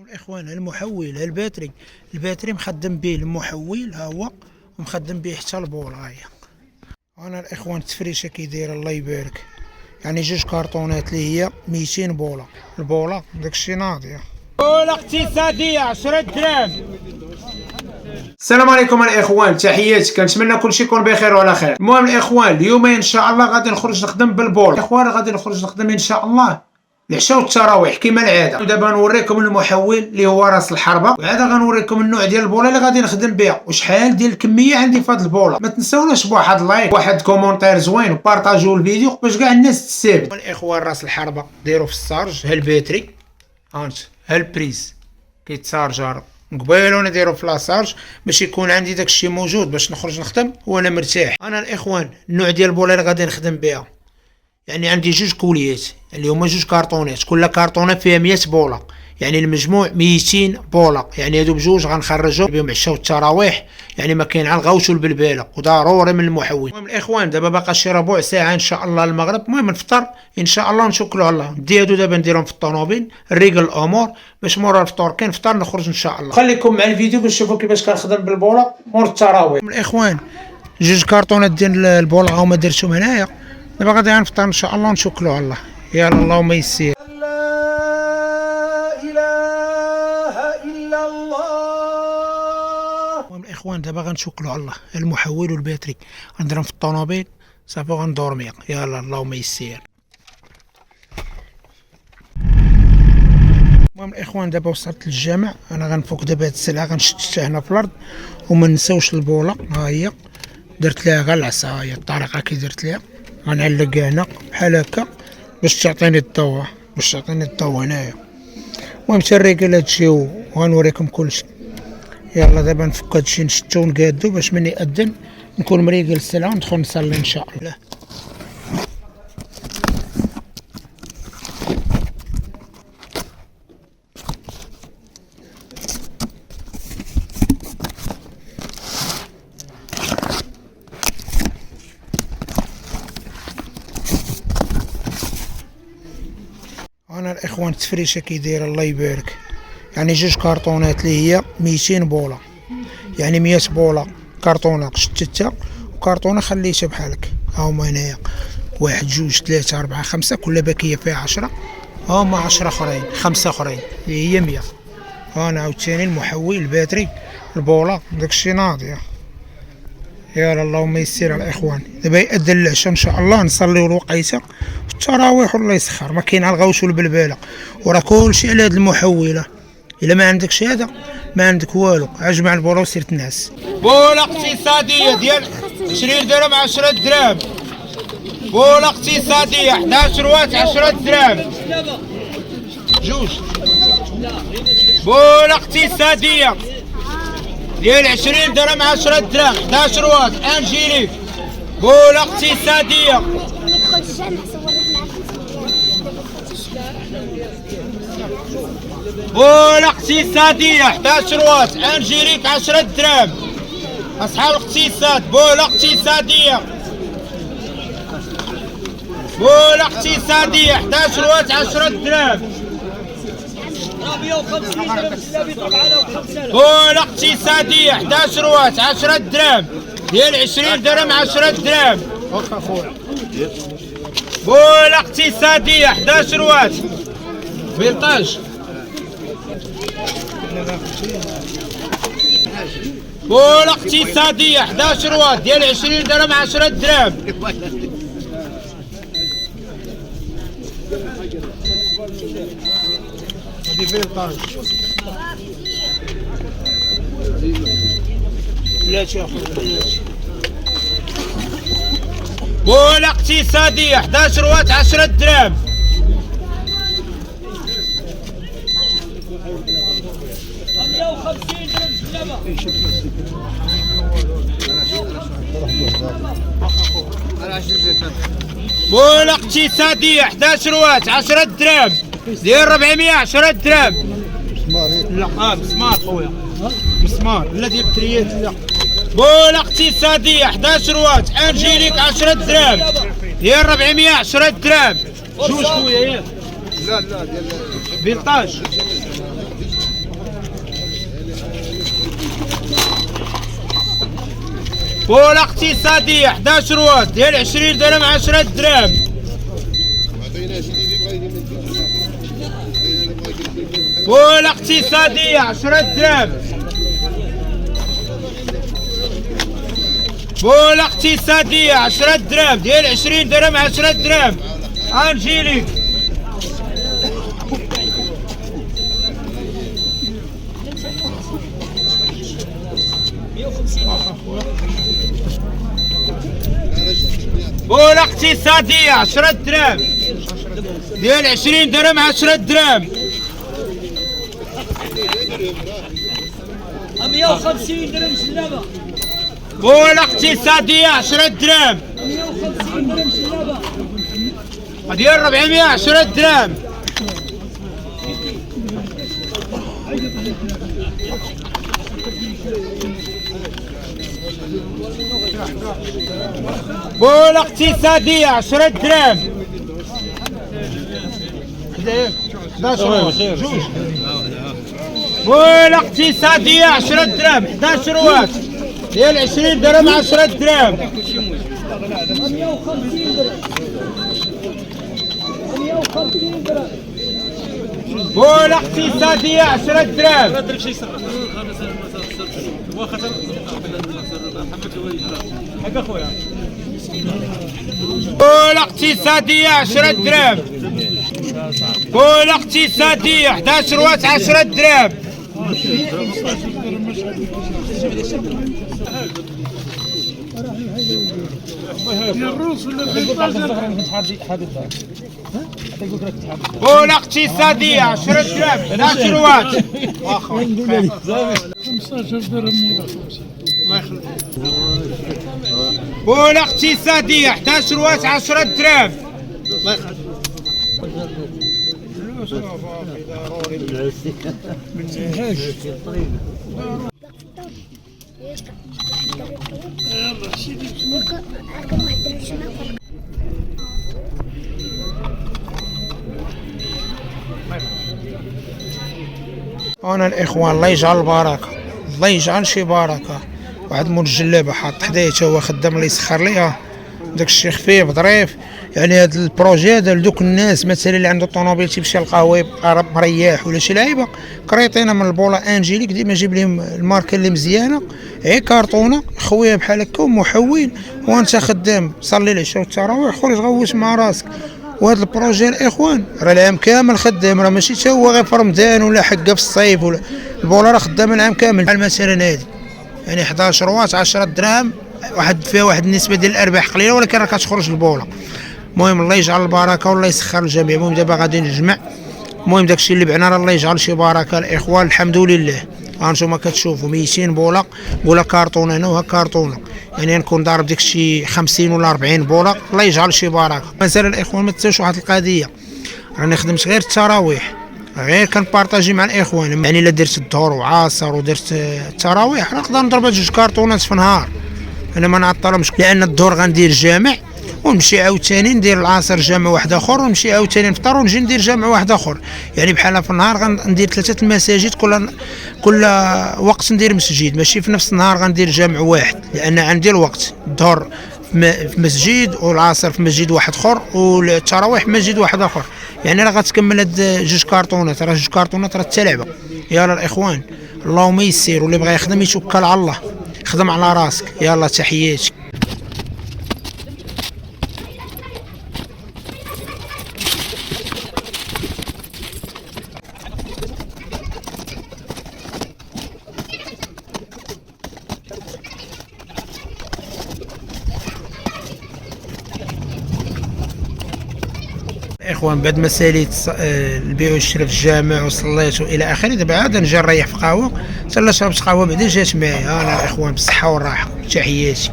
الاخوان المحول الباتري مخدم به المحول ها هو، ومخدم به حتى البولا هي. انا الاخوان التفريشه كي دايره الله يبارك، يعني جوج كارطونات اللي هي 200 بولا. البولا داكشي ناضيه. بولا اقتصاديه 10 دراهم. السلام عليكم الاخوان، تحياتي، كنتمنى كلشي يكون بخير وعلى خير. المهم الاخوان اليوم ان شاء الله غادي نخرج نخدم بالبول. الاخوان غادي نخرج نخدم ان شاء الله العشاء والتراويح كما العاده. ودابا نوريكم المحول اللي هو راس الحربه، وعاد غنوريكم النوع ديال البوله اللي غادي نخدم بها وشحال ديال الكميه عندي في هاد البوله. ما تنساوناش بواحد لايك واحد كومونتير زوين وبارطاجيو الفيديو باش كاع الناس تستافد. الاخوان راس الحربه ديروا في السارج، ها الباتري هانت، ها البريز كيتسارجر قبيله نديرو في لاصارج باش يكون عندي داكشي موجود باش نخرج نخدم وانا مرتاح. انا الاخوان النوع ديال البوله اللي غادي نخدم بها، يعني عندي جوج كوليات اللي هما جوج كارطونات، كل كارطونه فيها 100 بوله، يعني المجموع 200 بوله. يعني هادو بجوج غنخرجو بهم عشاء والتراويح، يعني ما كاين على الغوش والبلباله، وضروري من المحول. المهم الاخوان دابا باقا شي ربع ساعه ان شاء الله المغرب. المهم نفطر ان شاء الله ونتوكلوا على الله. ندي هادو دابا نديرهم في الطوموبيل نريقل الامور باش مورا الفطور كاين فطر نخرج ان شاء الله. خليكم مع الفيديو باش تشوفوا كيفاش كنخدم بالبوله مور التراويح. الاخوان جوج كارطونات ديال البوله هما درتهم هنايا. دابا غادي نفطر ان شاء الله ونتوكلوا على الله. يلا اللهم يسير. لا اله الا الله. المهم الاخوان دابا غنتوكلوا على الله. المحول والباتري غنديرهم في الطوموبيل صافي غندورمي. يلا اللهم يسير. المهم الاخوان دابا وصلت للجامع، انا غنفك دابا هاد السلعه غنشتتها هنا في الارض، وما نساوش البوله ها هي درت لها غير العصا، ها هي الطريقه كي درت لها غنعلقها هنا بحال هكا باش تعطيني الضوء، هنايا. المهم تنريقل هادشي وغنوريكم كلشي. يلا دابا نفك هادشي نشتو ونقادو باش من يأذن نكون مريقل السلعه وندخل نصلي ان شاء الله. انا الاخوان التفريشه كي دايره الله يبارك، يعني جوج كارطونات اللي هي 200 بوله، يعني 100 بوله كارطونه شتتها وكارطونه خليتها بحالك. ها هما هنايا 1 2 3 4 5 كل باكيه فيها 10، ها هما 10 اخرين 5 اخرين اللي هي 100. انا عاوتاني المحول الباتري البوله داكشي ناضيه. يا اللهم يسير الاخوان. دابا يأذن العشاء ان شاء الله نصليو الوقيته والتراويح والله يسخر، ما كاين على الغوش والبلباله، وراه كلشي على هاد المحوله. الا ما عندكش هذا ما عندك والو. اجمع البوله وسير تنعس. بولا اقتصاديه ديال 20 درهم 10 دراهم. بولا اقتصاديه 11 واط 10 دراهم. جوج. بولا اقتصاديه ديال 20 درهم 10 دراهم 11 واط انجيليك. بولا اقتصاديه بولا اقتصاديه 11 واط انجيليك 10 دراهم. اصحاب الاقتصاد بولا اقتصاديه، بولا اقتصاديه 11 واط 10 دراهم. بولا اقتصاديه 11 واط 10 دراهم ديال 20 درهم 10 دراهم. بولا اقتصاديه 11 واط فيلطاج. بولا اقتصاديه 11 واط ديال 20 درهم 10 دراهم. هادي فيلطاج. بلاتي اخويا. بولا اقتصاديه 11 واط 10 دراهم. بولا اقتصاديه 11 واط 10 دراهم ديال 410 دراهم. لا مسمار خويا، مسمار لا ديال التريات لا. بولا اقتصاديه 11 واط انجيليك 10 دراهم ديال 410 دراهم. جوج خويا ياك. لا ديال فيلطاج. بوله اقتصاديه 11 واط ديال 20 درهم 10 دراهم. بوله اقتصاديه 10 دراهم. بوله اقتصاديه 10 دراهم ديال 20 درهم 10 دراهم. انجيليك بوله اقتصاديه 10 دراهم ديال 20 درهم 10 دراهم. 150 درهم سلابه. بوله اقتصاديه 10 دراهم 150 درهم سلابه. ديال 410 دراهم. بوله اقتصاديه 10 دراهم. بوله اقتصاديه 10 دراهم 11 واط ديال 20 درهم 10 دراهم. 150 درهم. 150 درهم. بوله اقتصاديه 10 دراهم. بوله اقتصاديه 10 دراهم. بوله اقتصاديه 11 واط 10 دراهم. بوله اقتصاديه 10 دراهم 11 واط. 15 درهم ولا 50. الله يخليك. بوله اقتصاديه 11 واط 10 دراهم. الله يخليك. انا الاخوان الله يجعل البركه، الله يجعل شي بركه. واحد مول الجلابه حاط حدايا تا هو خدام اللي يسخر ليها داك الشيء خفيف ظريف. يعني هذا البروجي هذا لدوك الناس مثلا اللي عنده طوموبيل تيمشي للقهوه يبقى مريح ولا شي لعيبه، كريطينا من البوله انجيليك ديما جيب لهم الماركه اللي مزيانه، غير كارطونه خويا بحال هكا ومحول وانت خدام صلي العشاء والتراويح خرج غوش مع راسك. وهذا البروجي الاخوان راه العام كامل خدام، راه ماشي حتى هو غير في رمضان ولا حقه في الصيف، ولا البوله راه خدامه العام كامل. بحال مثلا هذه يعني 11 واط 10 دراهم، واحد فيها واحد النسبه ديال الارباح قليله ولكن راه كتخرج البوله. المهم الله يجعل البركه والله يسخر الجميع. المهم دابا غادي نجمع، المهم داكشي اللي بعنا راه الله يجعل شي بركه الاخوان. الحمد لله ها نتوما كتشوفوا 200 بوله كارطونه هنا وها كارطونه، يعني نكون ضارب داكشي 50 ولا 40 بوله. الله يجعل شي بركه. مثلا الاخوان ما تنساوش واحد القضيه، راني خدمت غير التراويح، غير كنبارطاجي مع الاخوان. يعني الا درت الظهر وعصر ودرت التراويح راه نقدر نضرب جوج كارطونات في نهار، انا ما نعطلهمش. لان الظهر غندير جامع ونمشي عاوتاني ندير العصر جامع واحد اخر، ونمشي عاوتاني نفطر ونجي ندير جامع واحد اخر. يعني بحال في النهار غندير 3 المساجد، كل وقت ندير مسجد، ماشي في نفس النهار غندير جامع واحد، لان عندي الوقت الظهر في مسجد والعصر في مسجد واحد اخر والتراويح في مسجد واحد اخر. يعني راه غتكمل هاد جوج كارطونات، راه جوج كارطونات راه التلعبه. يلا الاخوان اللهم يسير، واللي بغى يخدم يتوكل على الله، خدم على راسك. يلا تحياتي. اخوان بعد ما ساليت البيع والشراء في الجامع وصليت والى اخره، دابا عاد نجي نريح في قهوه، حتى لا شربت قهوه بعدا جات معايا. انا الاخوان بالصحه والراحه، تحياتي.